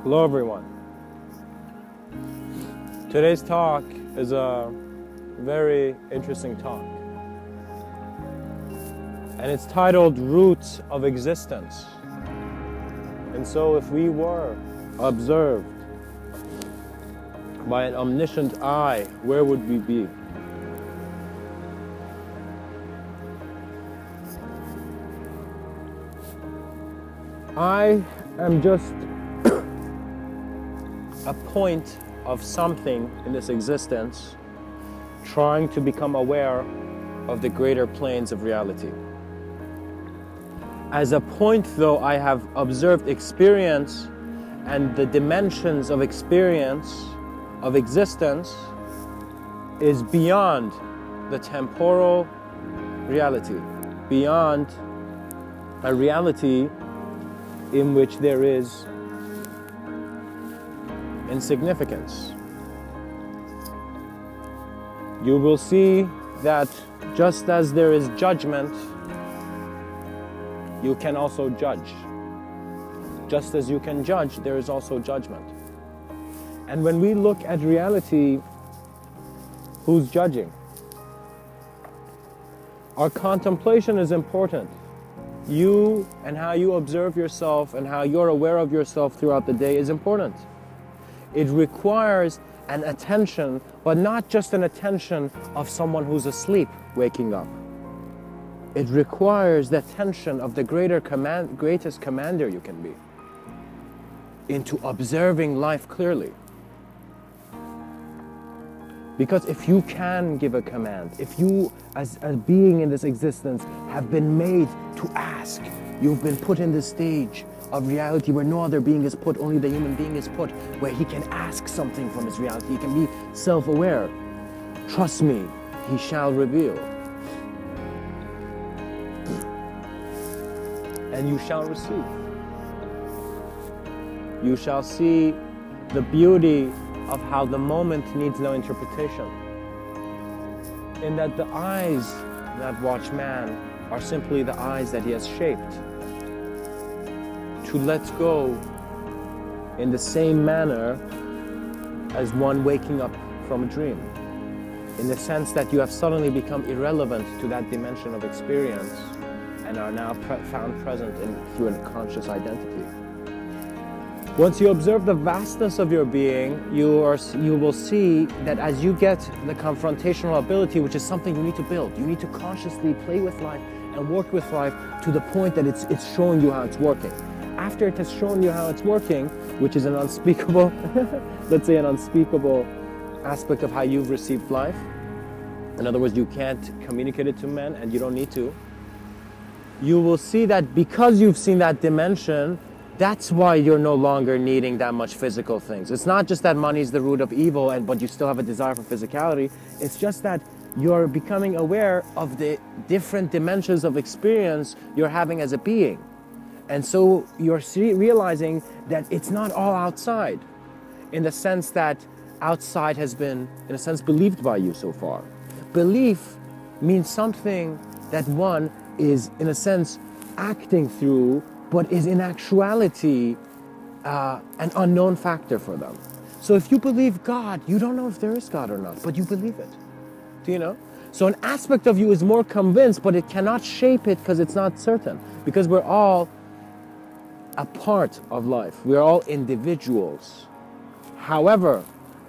Hello everyone. Today's talk is a very interesting talk. And it's titled Roots of Existence. And so if we were observed by an omniscient eye, where would we be? I am just a point of something in this existence trying to become aware of the greater planes of reality. As a point, though, I have observed experience and the dimensions of experience, of existence, is beyond the temporal reality, beyond a reality in which there is insignificance. You will see that just as there is judgment, you can also judge. Just as you can judge, there is also judgment. And when we look at reality, who's judging? Our contemplation is important. You and how you observe yourself and how you're aware of yourself throughout the day is important. It requires an attention, but not just an attention of someone who's asleep waking up. It requires the attention of the greatest commander you can be into observing life clearly. Because if you can give a command, if you as a being in this existence have been made to ask, you've been put in this stage of reality where no other being is put, only the human being is put, where he can ask something from his reality, he can be self-aware. Trust me, he shall reveal. And you shall receive. You shall see the beauty of how the moment needs no interpretation. In that the eyes that watch man are simply the eyes that he has shaped. To let go in the same manner as one waking up from a dream. In the sense that you have suddenly become irrelevant to that dimension of experience and are now found present through a conscious identity. Once you observe the vastness of your being, you will see that as you get the confrontational ability, which is something you need to build, you need to consciously play with life and work with life to the point that it's showing you how it's working. After it has shown you how it's working, which is an unspeakable, let's say an unspeakable aspect of how you've received life. In other words, you can't communicate it to men and you don't need to. You will see that because you've seen that dimension, that's why you're no longer needing that much physical things. It's not just that money is the root of evil, but you still have a desire for physicality. It's just that you're becoming aware of the different dimensions of experience you're having as a being. And so you're realizing that it's not all outside, in the sense that outside has been, in a sense, believed by you so far. Belief means something that one is, in a sense, acting through, but is in actuality an unknown factor for them. So if you believe God, you don't know if there is God or not, but you believe it. Do you know? So an aspect of you is more convinced, but it cannot shape it because it's not certain. Because we're all a part of life. We're all individuals. However,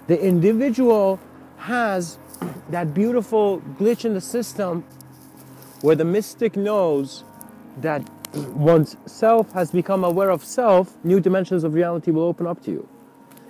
the individual has that beautiful glitch in the system where the mystic knows that once self has become aware of self, new dimensions of reality will open up to you.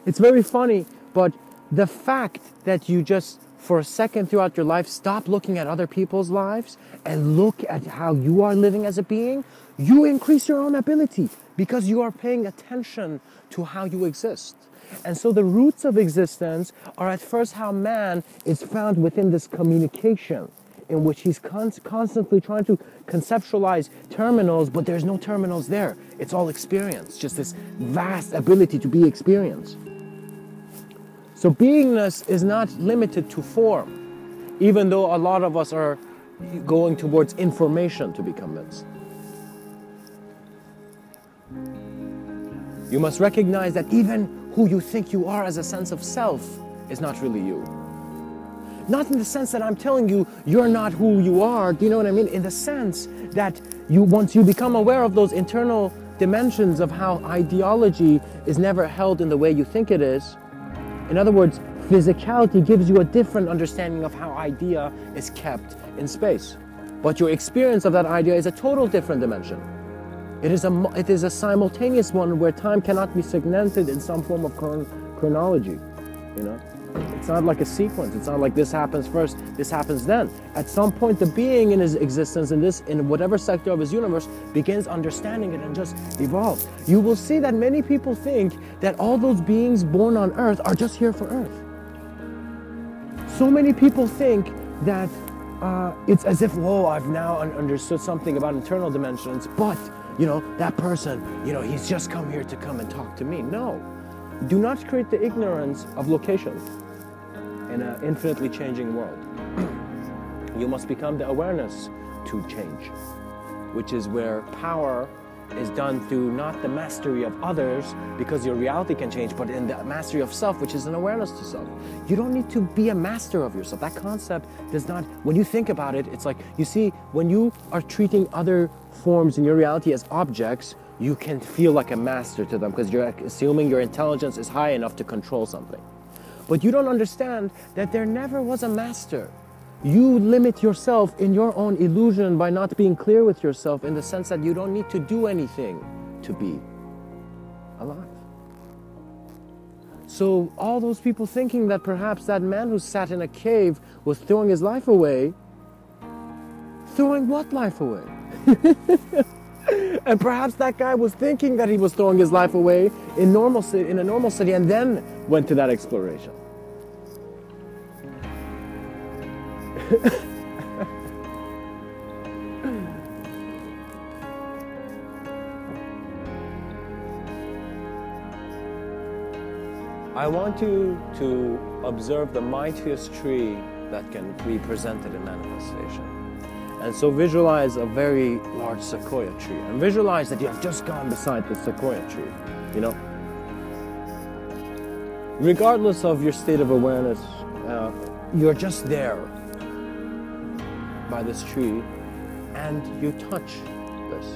It's very funny, but the fact that you just, for a second throughout your life, stop looking at other people's lives and look at how you are living as a being, you increase your own ability because you are paying attention to how you exist. And so the roots of existence are at first how man is found within this communication in which he's constantly trying to conceptualize terminals, but there's no terminals there. It's all experience, just this vast ability to be experienced. So beingness is not limited to form, even though a lot of us are going towards information to be convinced. You must recognize that even who you think you are as a sense of self is not really you. Not in the sense that I'm telling you, you're not who you are, do you know what I mean? In the sense that once you become aware of those internal dimensions of how ideology is never held in the way you think it is, in other words, physicality gives you a different understanding of how idea is kept in space. But your experience of that idea is a total different dimension. It is a simultaneous one where time cannot be segmented in some form of chronology, you know? It's not like a sequence. It's not like this happens first, this happens then. At some point, the being in his existence in whatever sector of his universe begins understanding it and just evolves. You will see that many people think that all those beings born on Earth are just here for Earth. So many people think that it's as if, whoa, I've now understood something about internal dimensions, but, you know, that person, you know, he's just come here to come and talk to me. No. Do not create the ignorance of location in an infinitely changing world. You must become the awareness to change, which is where power is done through not the mastery of others, because your reality can change, but in the mastery of self, which is an awareness to self. You don't need to be a master of yourself. That concept does not, when you think about it, it's like, you see, when you are treating other forms in your reality as objects, you can feel like a master to them because you're assuming your intelligence is high enough to control something. But you don't understand that there never was a master. You limit yourself in your own illusion by not being clear with yourself, in the sense that you don't need to do anything to be alive. So all those people thinking that perhaps that man who sat in a cave was throwing his life away, throwing what life away? And perhaps that guy was thinking that he was throwing his life away in a normal city, and then went to that exploration. I want you to observe the mightiest tree that can be presented in manifestation. And so visualize a very large sequoia tree, and visualize that you have just gone beside the sequoia tree, you know. Regardless of your state of awareness, you're just there by this tree, and you touch this.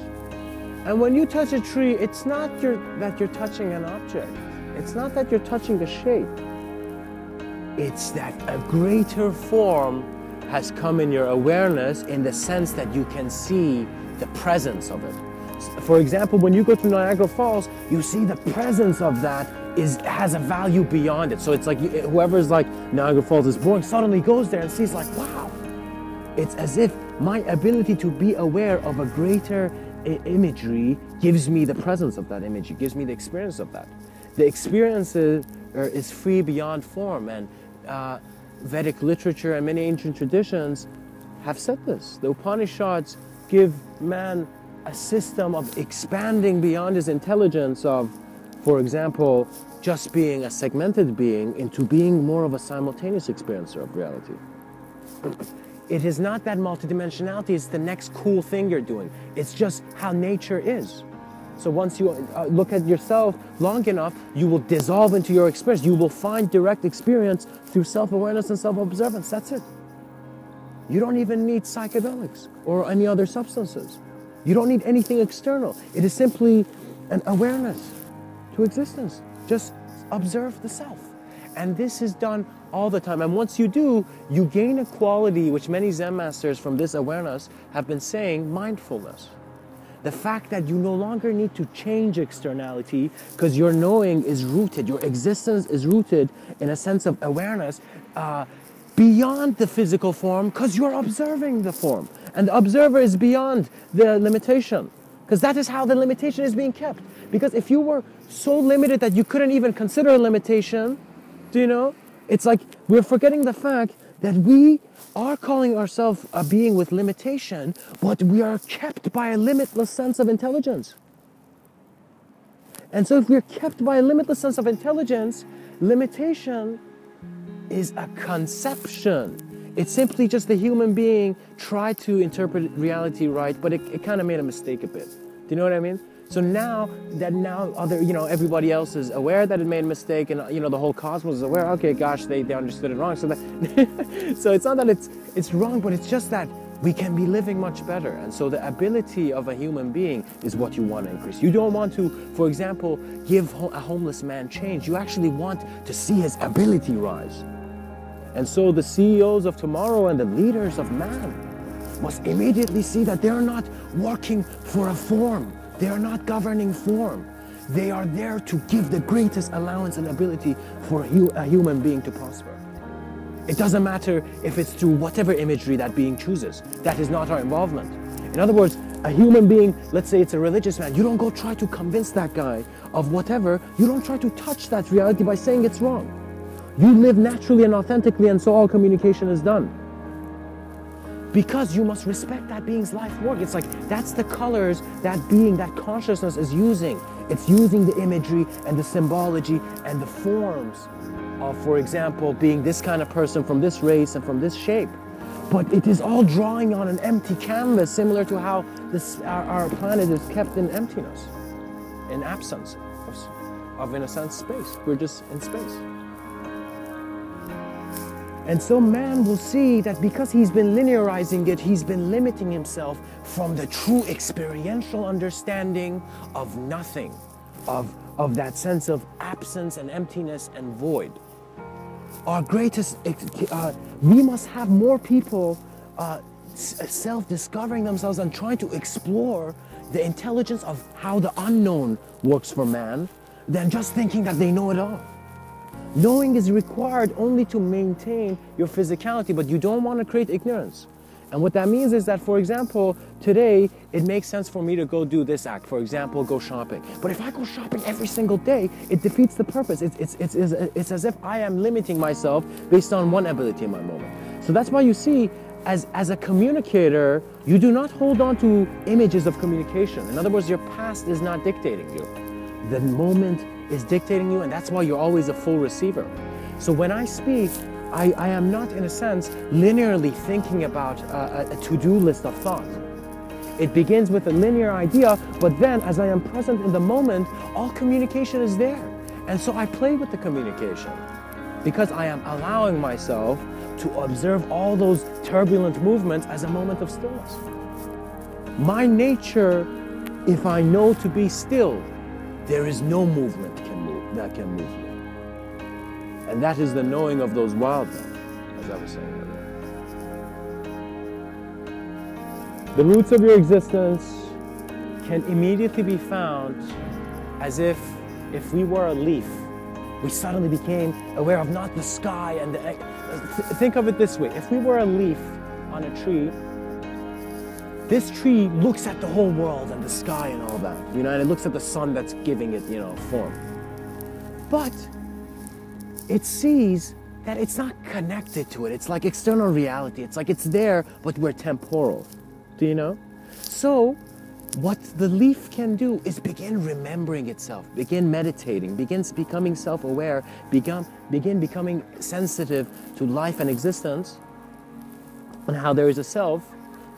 And when you touch a tree, it's not that you're touching an object. It's not that you're touching a shape. It's that a greater form has come in your awareness, in the sense that you can see the presence of it. For example, when you go to Niagara Falls, you see the presence of that has a value beyond it. So it's like whoever's like, Niagara Falls is boring, suddenly goes there and sees like, wow. It's as if my ability to be aware of a greater imagery gives me the presence of that image. It gives me the experience of that. The experience is free beyond form, and Vedic literature and many ancient traditions have said this. The Upanishads give man a system of expanding beyond his intelligence of, for example, just being a segmented being into being more of a simultaneous experiencer of reality. It is not that multidimensionality is the next cool thing you're doing. It's just how nature is. So once you look at yourself long enough, you will dissolve into your experience. You will find direct experience through self-awareness and self-observance. That's it. You don't even need psychedelics or any other substances. You don't need anything external. It is simply an awareness to existence. Just observe the self. And this is done all the time. And once you do, you gain a quality which many Zen masters from this awareness have been saying, mindfulness. The fact that you no longer need to change externality because your knowing is rooted, your existence is rooted in a sense of awareness beyond the physical form, because you're observing the form. And the observer is beyond the limitation, because that is how the limitation is being kept. Because if you were so limited that you couldn't even consider a limitation, do you know? It's like we're forgetting the fact that we are calling ourselves a being with limitation, but we are kept by a limitless sense of intelligence. And so if we're kept by a limitless sense of intelligence, limitation is a conception. It's simply just the human being tried to interpret reality right, but it kind of made a mistake a bit. Do you know what I mean? So now that everybody else is aware that it made a mistake, and the whole cosmos is aware, okay, gosh, they understood it wrong. So that so it's not that it's wrong, but it's just that we can be living much better. And so the ability of a human being is what you want to increase. You don't want to, for example, give a homeless man change. You actually want to see his ability rise. And so the CEOs of tomorrow and the leaders of man must immediately see that they're not working for a form. They are not governing form. They are there to give the greatest allowance and ability for a human being to prosper. It doesn't matter if it's through whatever imagery that being chooses. That is not our involvement. In other words, a human being, let's say it's a religious man, you don't go try to convince that guy of whatever. You don't try to touch that reality by saying it's wrong. You live naturally and authentically, and so all communication is done. Because you must respect that being's life work. It's like, that's the colors that being, that consciousness is using. It's using the imagery and the symbology and the forms of, for example, being this kind of person from this race and from this shape. But it is all drawing on an empty canvas, similar to how our planet is kept in emptiness, in absence of, in a sense, space. We're just in space. And so man will see that because he's been linearizing it, he's been limiting himself from the true experiential understanding of nothing, of that sense of absence and emptiness and void. Our greatest, we must have more people self-discovering themselves and trying to explore the intelligence of how the unknown works for man than just thinking that they know it all. Knowing is required only to maintain your physicality, but you don't want to create ignorance. And what that means is that, for example, today, it makes sense for me to go do this act, for example, go shopping. But if I go shopping every single day, it defeats the purpose. It's as if I am limiting myself based on one ability in my moment. So that's why you see, as a communicator, you do not hold on to images of communication. In other words, your past is not dictating you. The moment is dictating you, and that's why you're always a full receiver. So when I speak, I am not, in a sense, linearly thinking about a to-do list of thought. It begins with a linear idea, but then as I am present in the moment, all communication is there. And so I play with the communication because I am allowing myself to observe all those turbulent movements as a moment of stillness. My nature, if I know to be still, there is no movement that can move me. And that is the knowing of those wild men, as I was saying earlier. The roots of your existence can immediately be found as if we were a leaf. We suddenly became aware of not the sky and the... Think of it this way. If we were a leaf on a tree, this tree looks at the whole world and the sky and all that, and it looks at the sun that's giving it, form. But it sees that it's not connected to it. It's like external reality. It's like it's there, but we're temporal. Do you know? So what the leaf can do is begin remembering itself, begin meditating, begins becoming self-aware, begin becoming sensitive to life and existence, and how there is a self,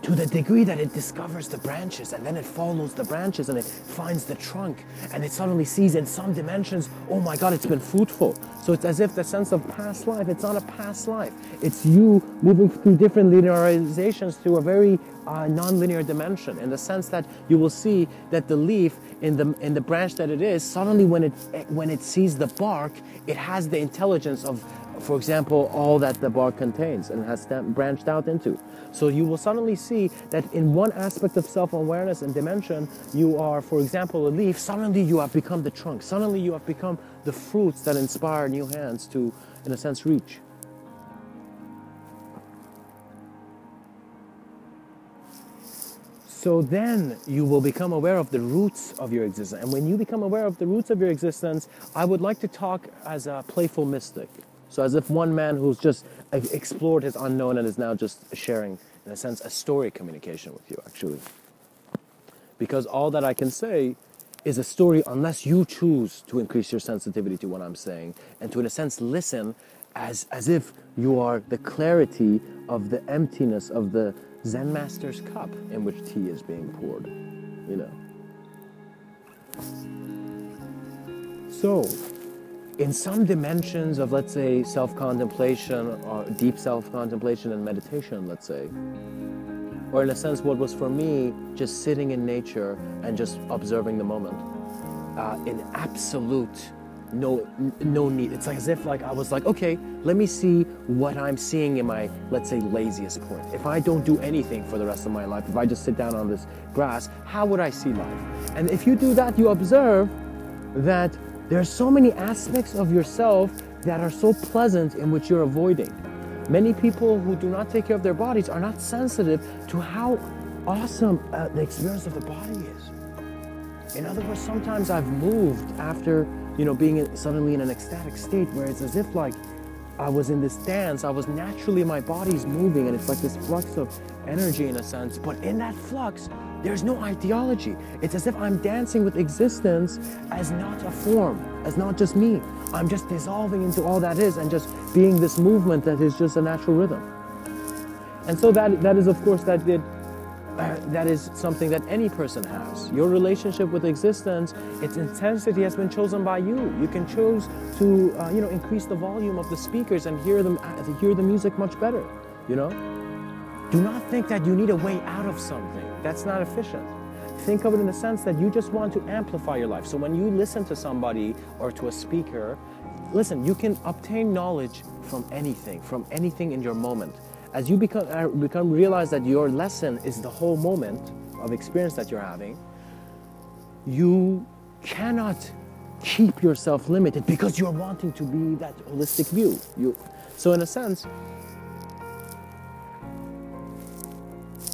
to the degree that it discovers the branches, and then it follows the branches and it finds the trunk, and it suddenly sees in some dimensions, oh my God, it's been fruitful. So it's as if the sense of past life, it's not a past life. It's you moving through different linearizations through a very non-linear dimension, in the sense that you will see that the leaf in the branch that it is, suddenly when it sees the bark, it has the intelligence of, for example, all that the bark contains and has branched out into. So you will suddenly see that in one aspect of self-awareness and dimension, you are, for example, a leaf. Suddenly you have become the trunk. Suddenly you have become the fruits that inspire new hands to, in a sense, reach. So then you will become aware of the roots of your existence. And when you become aware of the roots of your existence, I would like to talk as a playful mystic. So as if one man who's just explored his unknown and is now just sharing, in a sense, a story communication with you, actually. Because all that I can say is a story unless you choose to increase your sensitivity to what I'm saying and to, in a sense, listen as if you are the clarity of the emptiness of the Zen master's cup in which tea is being poured, So, in some dimensions of, let's say, self-contemplation or deep self-contemplation and meditation, let's say, or in a sense what was for me just sitting in nature and just observing the moment, in absolute no need. It's like as if like I was like, okay, let me see what I'm seeing in my, let's say, laziest point. If I don't do anything for the rest of my life, if I just sit down on this grass, how would I see life? And if you do that, you observe that there are so many aspects of yourself that are so pleasant in which you're avoiding. Many people who do not take care of their bodies are not sensitive to how awesome the experience of the body is. In other words, sometimes I've moved after, being suddenly in an ecstatic state where it's as if like I was in this dance, I was naturally, my body's moving and it's like this flux of energy in a sense, but in that flux, there's no ideology. It's as if I'm dancing with existence as not a form, as not just me. I'm just dissolving into all that is and just being this movement that is just a natural rhythm. And so that is, of course, that is something that any person has. Your relationship with existence, its intensity has been chosen by you. You can choose to, increase the volume of the speakers and hear the music much better, Do not think that you need a way out of something. That's not efficient. Think of it in the sense that you just want to amplify your life. So when you listen to somebody or to a speaker, listen, you can obtain knowledge from anything in your moment. As you realize that your lesson is the whole moment of experience that you're having, you cannot keep yourself limited because you're wanting to be that holistic view. So in a sense,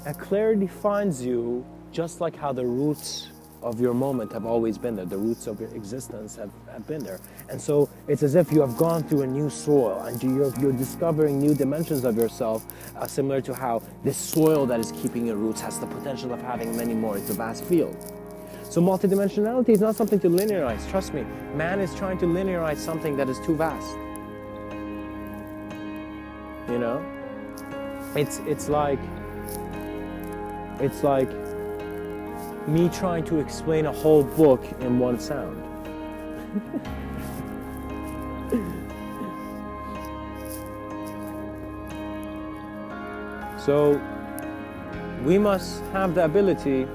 a clarity finds you just like how the roots of your moment have always been there. The roots of your existence have been there. And so it's as if you have gone through a new soil and you're discovering new dimensions of yourself, similar to how this soil that is keeping your roots has the potential of having many more. It's a vast field. So multidimensionality is not something to linearize. Trust me, man is trying to linearize something that is too vast. It's like me trying to explain a whole book in one sound. So we must have the ability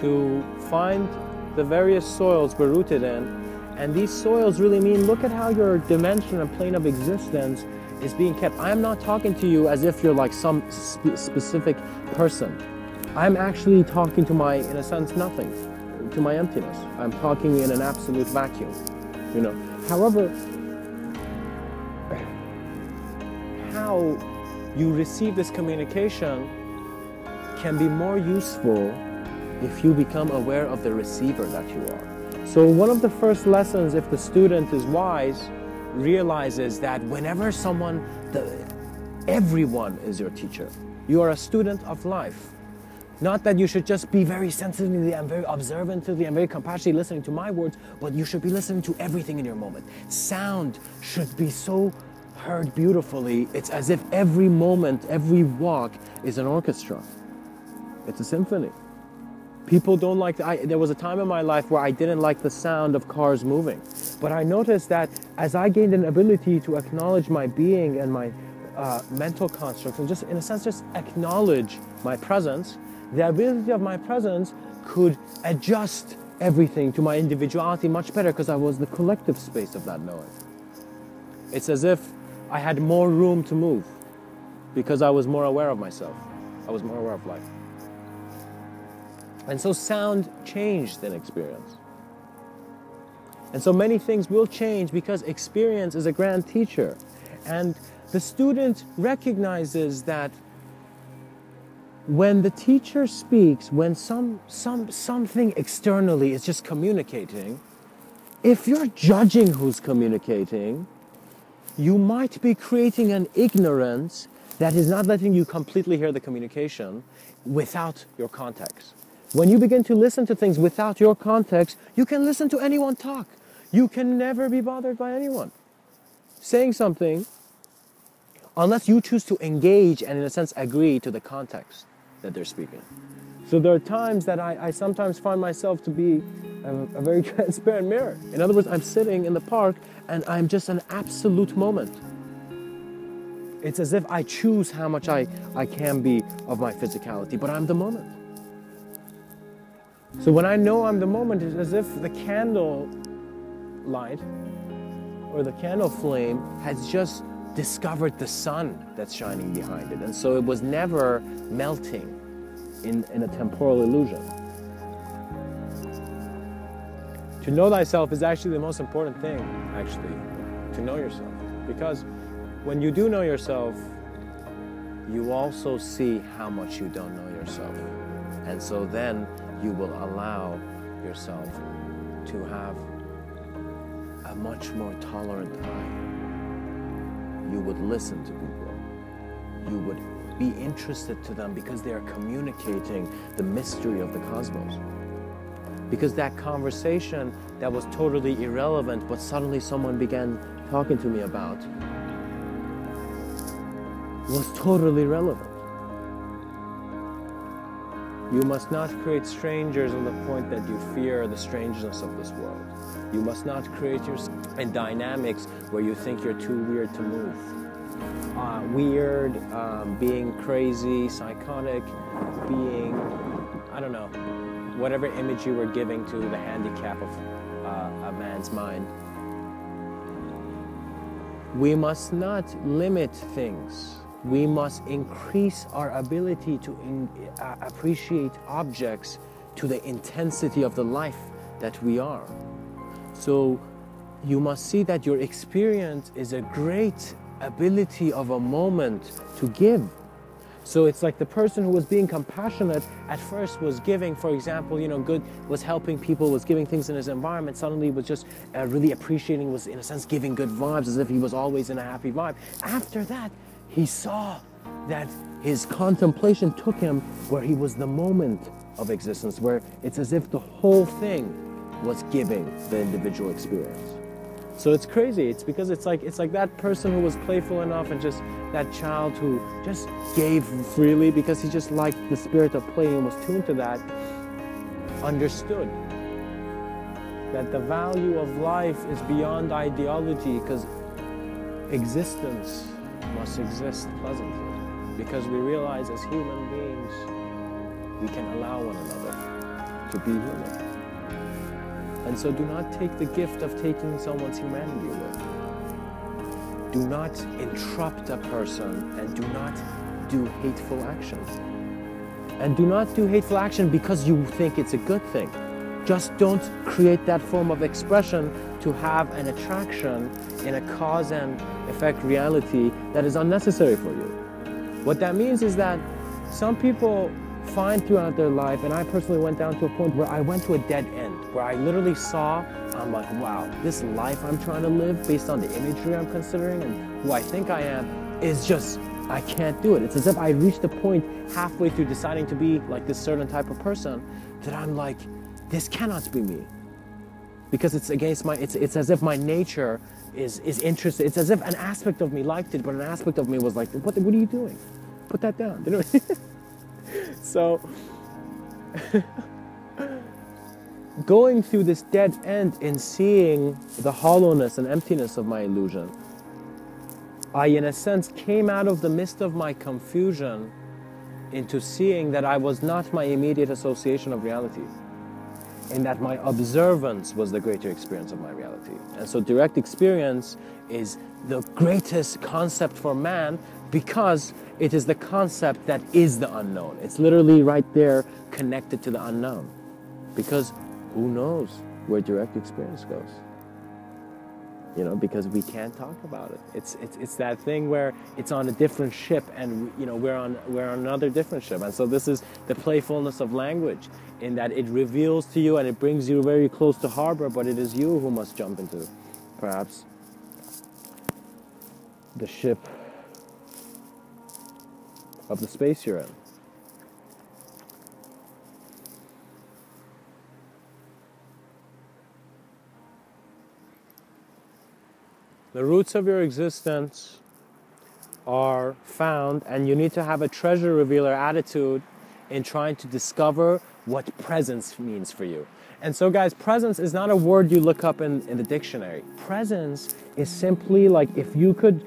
to find the various soils we're rooted in, and these soils really mean, look at how your dimension and plane of existence is being kept. I'm not talking to you as if you're like some specific person. I'm actually talking to my, in a sense, nothing, to my emptiness. I'm talking in an absolute vacuum, However, how you receive this communication can be more useful if you become aware of the receiver that you are. So one of the first lessons, if the student is wise, realizes that whenever everyone is your teacher. You are a student of life. Not that you should just be very sensitively and very observantly and very compassionately listening to my words, but you should be listening to everything in your moment. Sound should be so heard beautifully. It's as if every moment, every walk is an orchestra. It's a symphony. People don't like, there was a time in my life where I didn't like the sound of cars moving. But I noticed that as I gained an ability to acknowledge my being and my mental constructs, and just in a sense, just acknowledge my presence, the ability of my presence could adjust everything to my individuality much better because I was the collective space of that knowing. It's as if I had more room to move because I was more aware of myself. I was more aware of life. And so sound changed in experience. And so many things will change because experience is a grand teacher. And the student recognizes that when the teacher speaks, when something externally is just communicating, if you're judging who's communicating, you might be creating an ignorance that is not letting you completely hear the communication without your context. When you begin to listen to things without your context, you can listen to anyone talk. You can never be bothered by anyone saying something unless you choose to engage and, in a sense, agree to the context that they're speaking. So there are times that I sometimes find myself to be a very transparent mirror. In other words, I'm sitting in the park and I'm just an absolute moment. It's as if I choose how much I can be of my physicality, but I'm the moment. So when I know I'm the moment, it's as if the candle light or the candle flame has just discovered the sun that's shining behind it. And so it was never melting in a temporal illusion. To know thyself is actually the most important thing, actually, to know yourself. Because when you do know yourself, you also see how much you don't know yourself. And so then you will allow yourself to have a much more tolerant eye. You would listen to people. You would be interested to them because they are communicating the mystery of the cosmos. Because that conversation that was totally irrelevant, but suddenly someone began talking to me about, was totally relevant. You must not create strangers on the point that you fear the strangeness of this world. You must not create yourself in dynamics where you think you're too weird to move. Being crazy, psychotic, being, I don't know, whatever image you were giving to the handicap of a man's mind. We must not limit things. We must increase our ability to appreciate objects to the intensity of the life that we are. So you must see that your experience is a great ability of a moment to give. So it's like the person who was being compassionate at first was giving, for example, good, was helping people, was giving things in his environment, suddenly was just really appreciating, was in a sense giving good vibes as if he was always in a happy vibe. After that, he saw that his contemplation took him where he was the moment of existence, where it's as if the whole thing was giving the individual experience. So it's crazy. It's because it's like that person who was playful enough, and just that child who just gave freely because he just liked the spirit of play and was tuned to that, understood that the value of life is beyond ideology, because existence must exist pleasantly. Because we realize as human beings, we can allow one another to be human. And so do not take the gift of taking someone's humanity away. Do not interrupt a person, and do not do hateful actions. And do not do hateful action because you think it's a good thing. Just don't create that form of expression to have an attraction in a cause and effect reality that is unnecessary for you. What that means is that some people find throughout their life, and I personally went down to a point where I went to a dead end, where I literally saw, I'm like, wow, this life I'm trying to live based on the imagery I'm considering and who I think I am is just, I can't do it. It's as if I reached a point halfway through deciding to be like this certain type of person that I'm like, this cannot be me. Because it's against my, it's as if my nature is interested. It's as if an aspect of me liked it, but an aspect of me was like, what are you doing? Put that down. You know? So, going through this dead end in seeing the hollowness and emptiness of my illusion, I, in a sense, came out of the midst of my confusion into seeing that I was not my immediate association of reality, and that my observance was the greater experience of my reality. And so direct experience is the greatest concept for man, because it is the concept that is the unknown. It's literally right there connected to the unknown. Because who knows where direct experience goes? Because we can't talk about it. It's that thing where it's on a different ship, and we're on another different ship. And so this is the playfulness of language, in that it reveals to you and it brings you very close to harbor, but it is you who must jump into, perhaps, the ship of the space you're in. The roots of your existence are found, and you need to have a treasure revealer attitude in trying to discover what presence means for you. And so guys, presence is not a word you look up in the dictionary. Presence is simply like if you could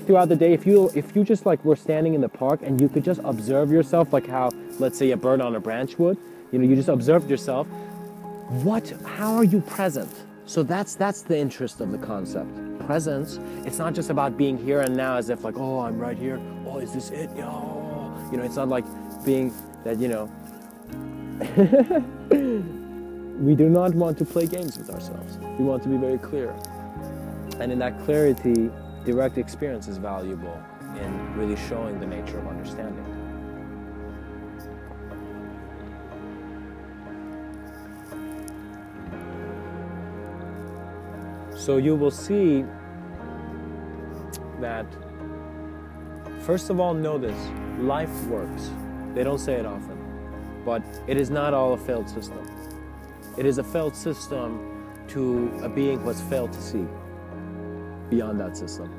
throughout the day, if you just like were standing in the park and you could just observe yourself, like how, let's say, a bird on a branch would, you just observed yourself. How are you present? So that's the interest of the concept. Presence, it's not just about being here and now as if like, oh, I'm right here. Oh, is this it? Oh, it's not like being that, we do not want to play games with ourselves. We want to be very clear. And in that clarity, direct experience is valuable in really showing the nature of understanding. So you will see that, first of all, know this, life works. They don't say it often, but it is not all a failed system. It is a failed system to a being who has failed to see beyond that system.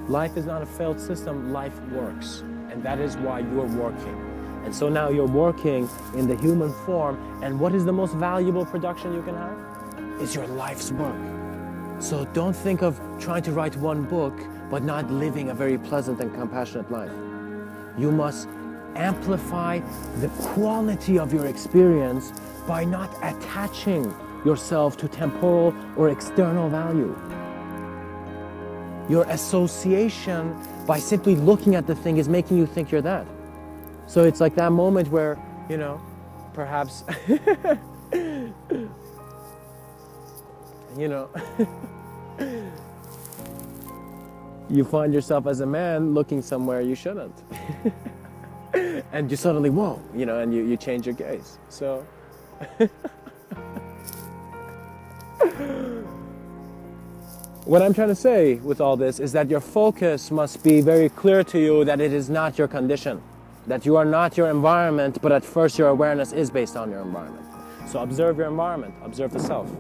Life is not a failed system, life works. And that is why you're working. And so now you're working in the human form, and what is the most valuable production you can have? Is your life's work. So don't think of trying to write one book, but not living a very pleasant and compassionate life. You must amplify the quality of your experience by not attaching yourself to temporal or external value. Your association by simply looking at the thing is making you think you're that. So it's like that moment where, perhaps, you find yourself as a man looking somewhere you shouldn't. And you suddenly, whoa, and you change your gaze. So, what I'm trying to say with all this is that your focus must be very clear to you that it is not your condition, that you are not your environment, but at first your awareness is based on your environment. So observe your environment, observe the self.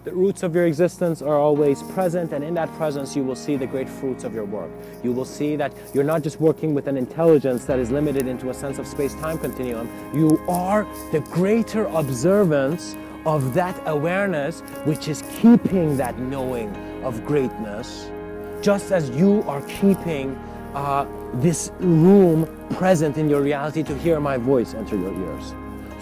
The roots of your existence are always present, and in that presence you will see the great fruits of your work. You will see that you're not just working with an intelligence that is limited into a sense of space-time continuum. You are the greater observance of that awareness which is keeping that knowing of greatness, just as you are keeping this room present in your reality to hear my voice enter your ears.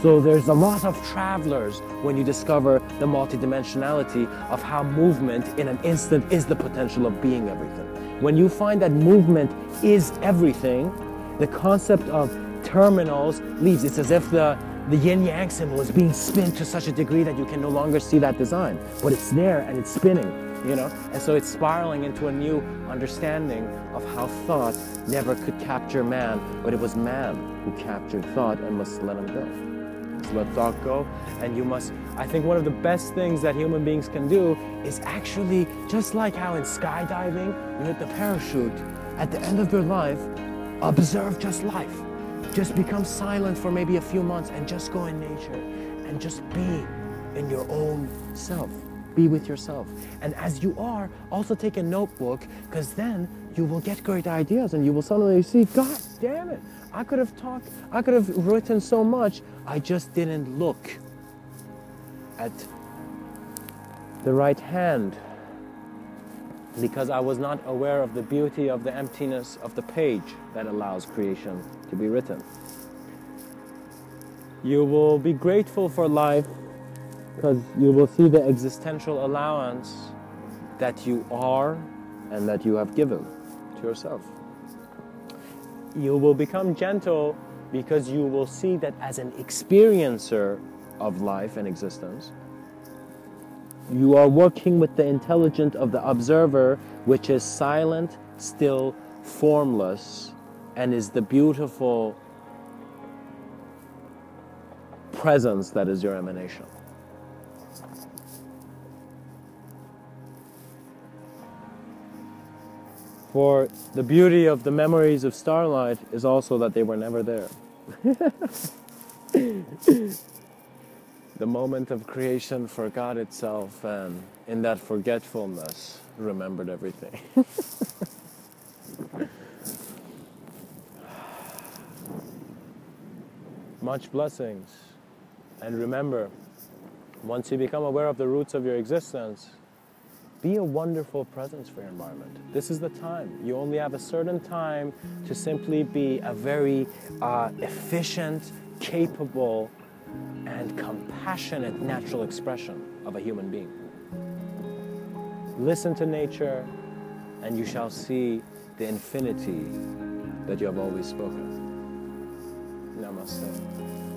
So there's a lot of travelers when you discover the multidimensionality of how movement in an instant is the potential of being everything. When you find that movement is everything, the concept of terminals leaves. It's as if the yin-yang symbol is being spun to such a degree that you can no longer see that design. But it's there and it's spinning, And so it's spiraling into a new understanding of how thought never could capture man, but it was man who captured thought and must let him go. Let thought go, and you must, I think one of the best things that human beings can do is actually, just like how in skydiving, you hit the parachute, at the end of your life, observe just life. Just become silent for maybe a few months and just go in nature and just be in your own self. Be with yourself. And as you are, also take a notebook, because then you will get great ideas and you will suddenly see, God damn it, I could have written so much, I just didn't look at the right hand because I was not aware of the beauty of the emptiness of the page that allows creation to be written. You will be grateful for life because you will see the existential allowance that you are and that you have given to yourself. You will become gentle because you will see that as an experiencer of life and existence, you are working with the intelligence of the observer, which is silent, still, formless, and is the beautiful presence that is your emanation. For the beauty of the memories of starlight is also that they were never there. The moment of creation forgot itself, and in that forgetfulness remembered everything. Much blessings. And remember, once you become aware of the roots of your existence, be a wonderful presence for your environment. This is the time. You only have a certain time to simply be a very efficient, capable, and compassionate natural expression of a human being. Listen to nature, and you shall see the infinity that you have always spoken. Namaste.